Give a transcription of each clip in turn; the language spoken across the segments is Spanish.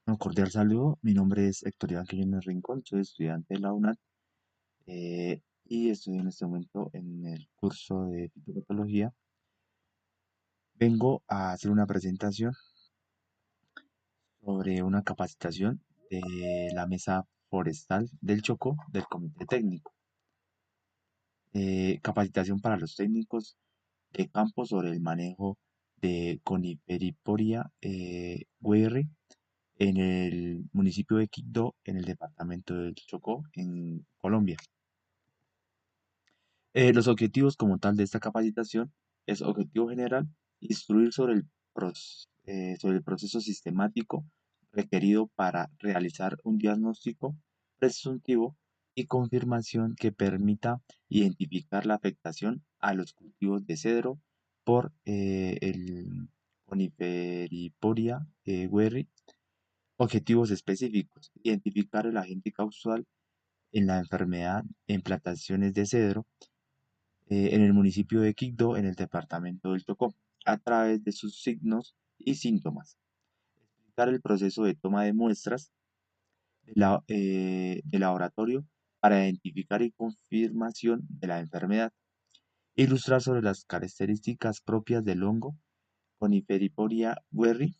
Un cordial saludo, mi nombre es Héctor Iván Quiñones Rincón, soy estudiante de la UNAD y estoy en este momento en el curso de fitopatología. Vengo a hacer una presentación sobre una capacitación de la Mesa Forestal del Chocó del Comité Técnico. Capacitación para los técnicos de campo sobre el manejo de Coniferiporia guerri en el municipio de Quibdó, en el departamento del Chocó, en Colombia. Los objetivos como tal de esta capacitación es objetivo general, instruir sobre el proceso sistemático requerido para realizar un diagnóstico presuntivo y confirmación que permita identificar la afectación a los cultivos de cedro por el Coniferiporia guerri. Objetivos específicos: identificar el agente causal en la enfermedad en plantaciones de cedro en el municipio de Quibdó, en el departamento del Chocó, a través de sus signos y síntomas. Explicar el proceso de toma de muestras de laboratorio para identificar y confirmación de la enfermedad. Ilustrar sobre las características propias del hongo Coniferiporia guerri.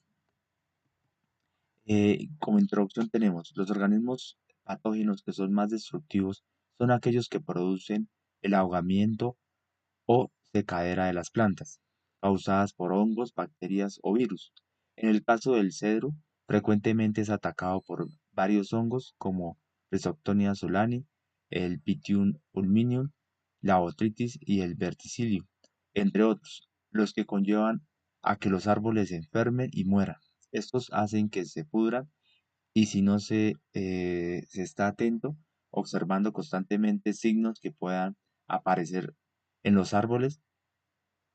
Como introducción tenemos los organismos patógenos que son más destructivos son aquellos que producen el ahogamiento o secadera de las plantas, causadas por hongos, bacterias o virus. En el caso del cedro, frecuentemente es atacado por varios hongos como Rhizoctonia solani, el Pythium ulminium, la botrytis y el verticillium, entre otros, los que conllevan a que los árboles se enfermen y mueran. Estos hacen que se pudran y si no se está atento, observando constantemente signos que puedan aparecer en los árboles,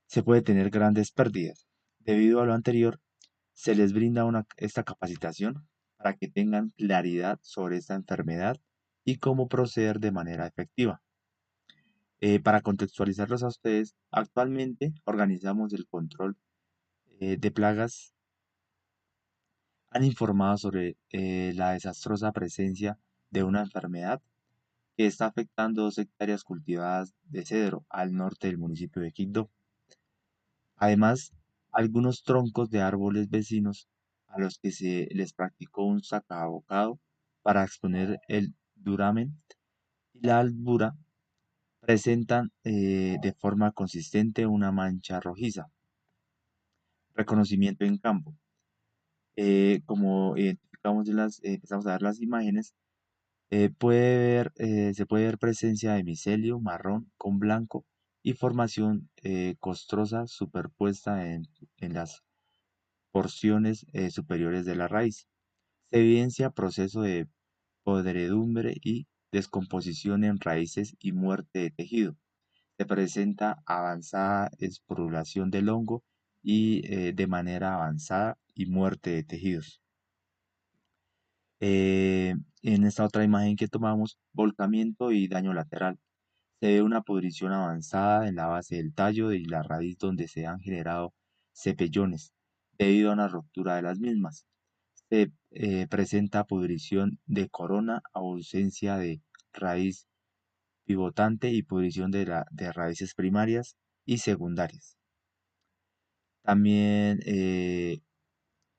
se puede tener grandes pérdidas. Debido a lo anterior, se les brinda esta capacitación para que tengan claridad sobre esta enfermedad y cómo proceder de manera efectiva. Para contextualizarlos a ustedes, actualmente organizamos el control de plagas. Han informado sobre la desastrosa presencia de una enfermedad que está afectando 2 hectáreas cultivadas de cedro al norte del municipio de Quibdó. Además, algunos troncos de árboles vecinos a los que se les practicó un sacabocado para exponer el duramen y la albura presentan de forma consistente una mancha rojiza. Reconocimiento en campo. Como identificamos empezamos a ver las imágenes, se puede ver presencia de micelio marrón con blanco y formación costrosa superpuesta en las porciones superiores de la raíz. Se evidencia proceso de podredumbre y descomposición en raíces y muerte de tejido. Se presenta avanzada esporulación del hongo y de manera avanzada y muerte de tejidos. En esta otra imagen que tomamos, volcamiento y daño lateral. Se ve una pudrición avanzada en la base del tallo y la raíz donde se han generado cepellones debido a una ruptura de las mismas. Se presenta pudrición de corona, ausencia de raíz pivotante y pudrición de raíces primarias y secundarias. También,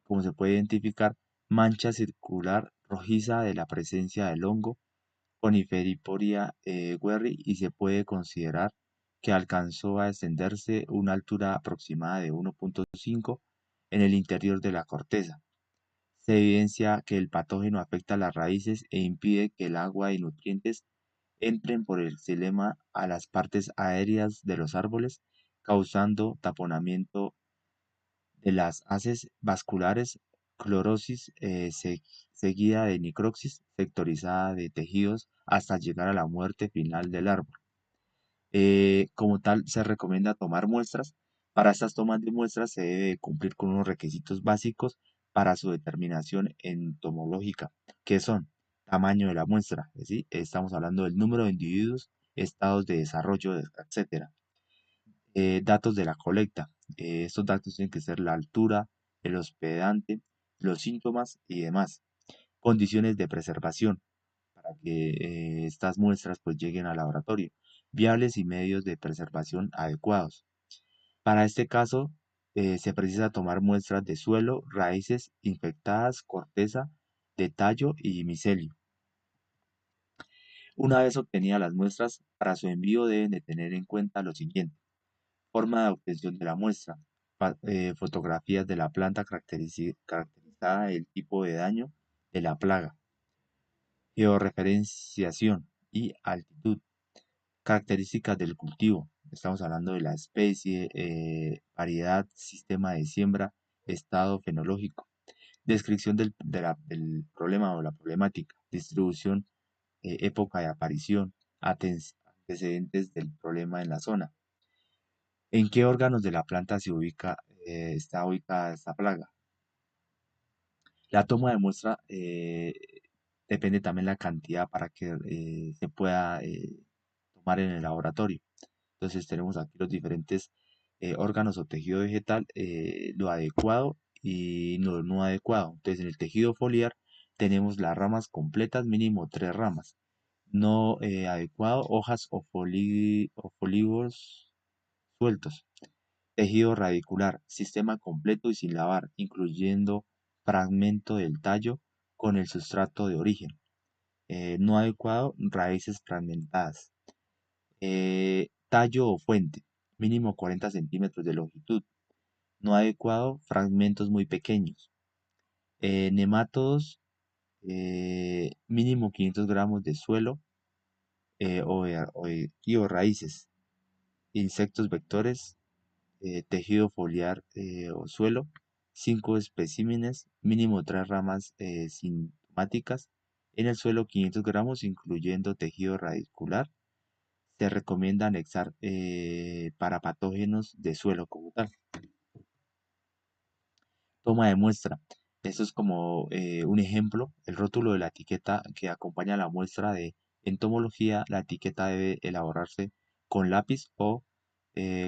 como se puede identificar, mancha circular rojiza de la presencia del hongo Coniferiporia guerri y se puede considerar que alcanzó a extenderse una altura aproximada de 1,5 en el interior de la corteza. Se evidencia que el patógeno afecta las raíces e impide que el agua y nutrientes entren por el xilema a las partes aéreas de los árboles, causando taponamiento de las haces vasculares, clorosis seguida de necrosis sectorizada de tejidos hasta llegar a la muerte final del árbol. Como tal, se recomienda tomar muestras. Para estas tomas de muestras se debe cumplir con unos requisitos básicos para su determinación entomológica, que son tamaño de la muestra, ¿sí? Estamos hablando del número de individuos, estados de desarrollo, etcétera. Datos de la colecta. Estos datos tienen que ser la altura, el hospedante, los síntomas y demás. Condiciones de preservación para que estas muestras pues lleguen al laboratorio. Viables y medios de preservación adecuados. Para este caso, se precisa tomar muestras de suelo, raíces infectadas, corteza, de tallo y micelio. Una vez obtenidas las muestras, para su envío deben de tener en cuenta lo siguiente: forma de obtención de la muestra, fotografías de la planta caracterizada, el tipo de daño de la plaga, georreferenciación y altitud, características del cultivo. Estamos hablando de la especie, variedad, sistema de siembra, estado fenológico, descripción del problema o la problemática, distribución, época de aparición, antecedentes del problema en la zona. ¿En qué órganos de la planta está ubicada esta plaga? La toma de muestra depende también la cantidad para que se pueda tomar en el laboratorio. Entonces tenemos aquí los diferentes órganos o tejido vegetal, lo adecuado y lo no adecuado. Entonces en el tejido foliar tenemos las ramas completas, mínimo 3 ramas. No adecuado, hojas o folíolos sueltos. Tejido radicular, sistema completo y sin lavar, incluyendo fragmento del tallo con el sustrato de origen. No adecuado, raíces fragmentadas. Tallo o fuente, mínimo 40 centímetros de longitud. No adecuado, fragmentos muy pequeños. Nemátodos, mínimo 500 gramos de suelo o raíces. Insectos vectores, tejido foliar o suelo, 5 especímenes, mínimo 3 ramas sintomáticas. En el suelo 500 gramos, incluyendo tejido radicular. Se recomienda anexar para patógenos de suelo como tal. Toma de muestra. Esto es como un ejemplo, el rótulo de la etiqueta que acompaña la muestra de entomología. La etiqueta debe elaborarse con lápiz o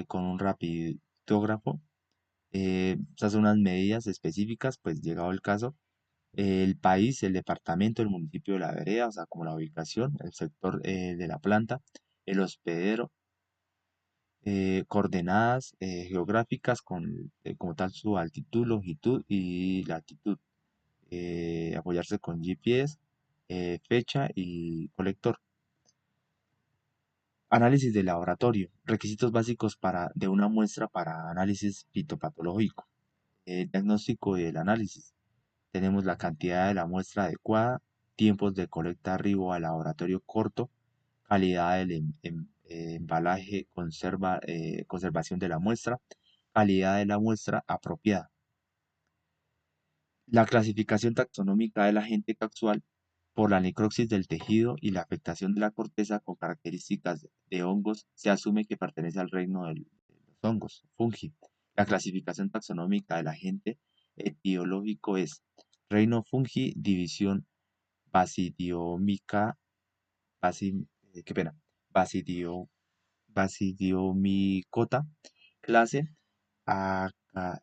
con un rapidógrafo. Estas son unas medidas específicas, pues llegado el caso, el país, el departamento, el municipio de la vereda, o sea, como la ubicación, el sector de la planta, el hospedero, coordenadas geográficas como tal su altitud, longitud y latitud. Apoyarse con GPS, fecha y colector. Análisis de laboratorio. Requisitos básicos de una muestra para análisis fitopatológico. Diagnóstico del análisis. Tenemos la cantidad de la muestra adecuada, tiempos de colecta arribo al laboratorio corto, calidad del embalaje, conservación de la muestra, calidad de la muestra apropiada. La clasificación taxonómica del agente casual por la necrosis del tejido y la afectación de la corteza con características de hongos se asume que pertenece al reino de los hongos, fungi. La clasificación taxonómica del agente etiológico es reino fungi, división Basidiomyca, qué pena, Basidio, Basidiomycota, clase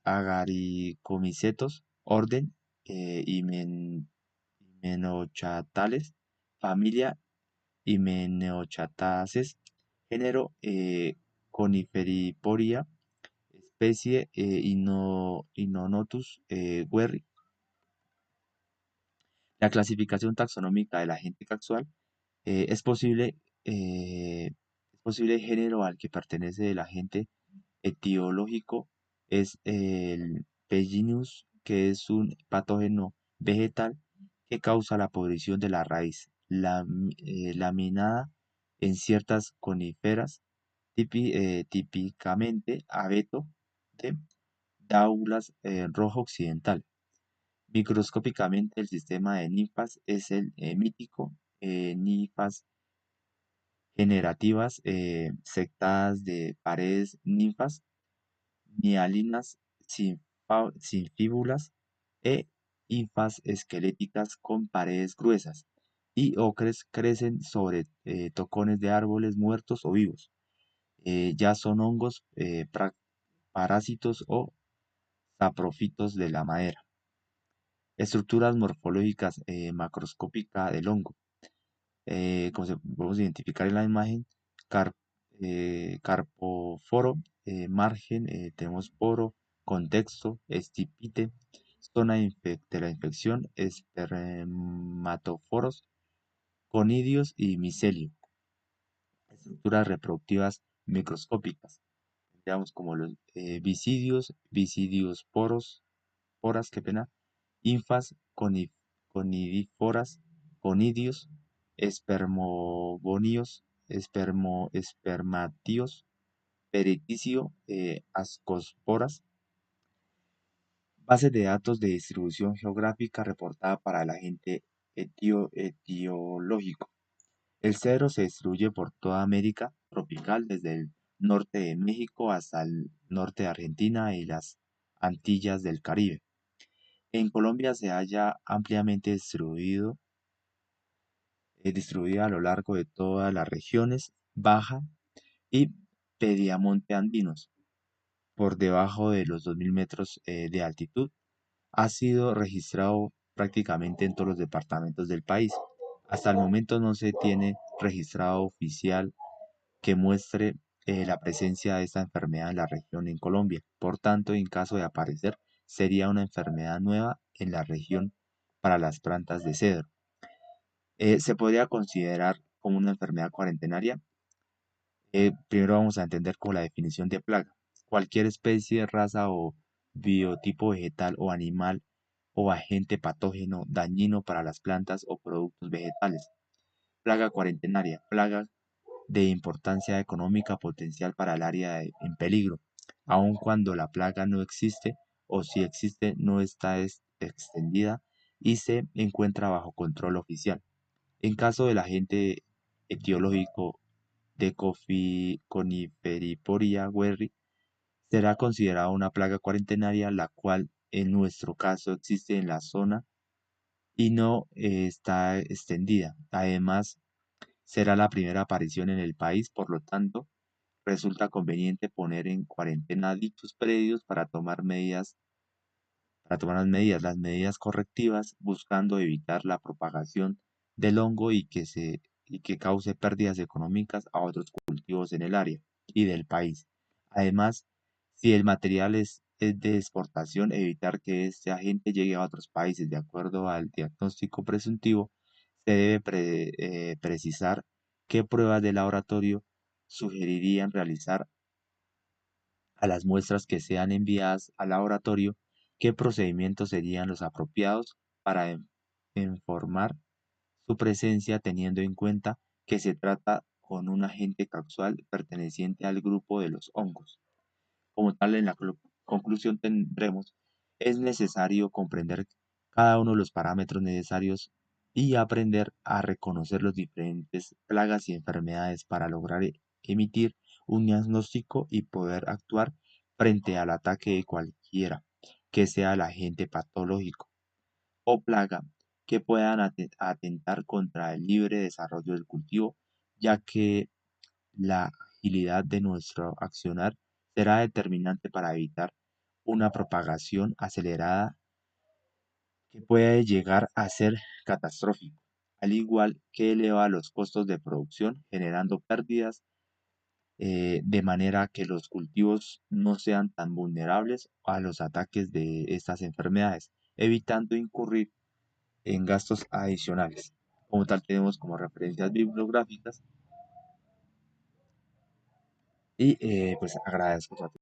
Agaricomycetos, orden Hymenochatales, familia Hymenochrataceae, género Coniferiporia, especie Inonotus guerri. La clasificación taxonómica del agente casual eh, es posible, es posible género al que pertenece el agente etiológico es el Pellinius, que es un patógeno vegetal que causa la podrición de la raíz, laminada en ciertas coníferas, típicamente abeto de Daulas rojo occidental. Microscópicamente, el sistema de ninfas es el mítico, ninfas generativas, sectadas de paredes ninfas, mialinas sin fíbulas e hifas esqueléticas con paredes gruesas y ocres crecen sobre tocones de árboles muertos o vivos. Ya son hongos, parásitos o saprófitos de la madera. Estructuras morfológicas macroscópicas del hongo. Como se podemos identificar en la imagen, car- carpóforo, margen, tenemos poro, contexto, estipite, zona de la infección, espermatoforos, conidios y micelio. Estructuras reproductivas microscópicas, digamos como los visidios poras, qué pena, infas, conidíforas, conidios, espermogonios, espermatíos, periticio, ascosporas. Base de datos de distribución geográfica reportada para el agente etiológico. El cedro se distribuye por toda América tropical, desde el norte de México hasta el norte de Argentina y las Antillas del Caribe. En Colombia se halla ampliamente distribuida a lo largo de todas las regiones baja y pediamonte andinos, por debajo de los 2000 metros de altitud. Ha sido registrado prácticamente en todos los departamentos del país. Hasta el momento no se tiene registrado oficial que muestre la presencia de esta enfermedad en la región en Colombia. Por tanto, en caso de aparecer, sería una enfermedad nueva en la región para las plantas de cedro. Se podría considerar como una enfermedad cuarentenaria. Primero vamos a entender como la definición de plaga. Cualquier especie, raza o biotipo vegetal o animal o agente patógeno dañino para las plantas o productos vegetales. Plaga cuarentenaria, plaga de importancia económica potencial para el área en peligro, aun cuando la plaga no existe o si existe no está extendida y se encuentra bajo control oficial. En caso del agente etiológico de Coniferiporia guerri, será considerada una plaga cuarentenaria, la cual en nuestro caso existe en la zona y no está extendida. Además, será la primera aparición en el país, por lo tanto, resulta conveniente poner en cuarentena dichos predios las medidas correctivas, buscando evitar la propagación del hongo y que cause pérdidas económicas a otros cultivos en el área y del país. Además, si el material es de exportación, evitar que este agente llegue a otros países. De acuerdo al diagnóstico presuntivo, se debe precisar qué pruebas de laboratorio sugerirían realizar a las muestras que sean enviadas al laboratorio, qué procedimientos serían los apropiados para informar su presencia, teniendo en cuenta que se trata con un agente causal perteneciente al grupo de los hongos. Como tal, en la conclusión tendremos, es necesario comprender cada uno de los parámetros necesarios y aprender a reconocer los diferentes plagas y enfermedades para lograr emitir un diagnóstico y poder actuar frente al ataque de cualquiera que sea el agente patológico o plaga que puedan atentar contra el libre desarrollo del cultivo, ya que la agilidad de nuestro accionar será determinante para evitar una propagación acelerada que puede llegar a ser catastrófico, al igual que eleva los costos de producción, generando pérdidas, de manera que los cultivos no sean tan vulnerables a los ataques de estas enfermedades, evitando incurrir en gastos adicionales. Como tal, tenemos como referencias bibliográficas y pues agradezco su atención.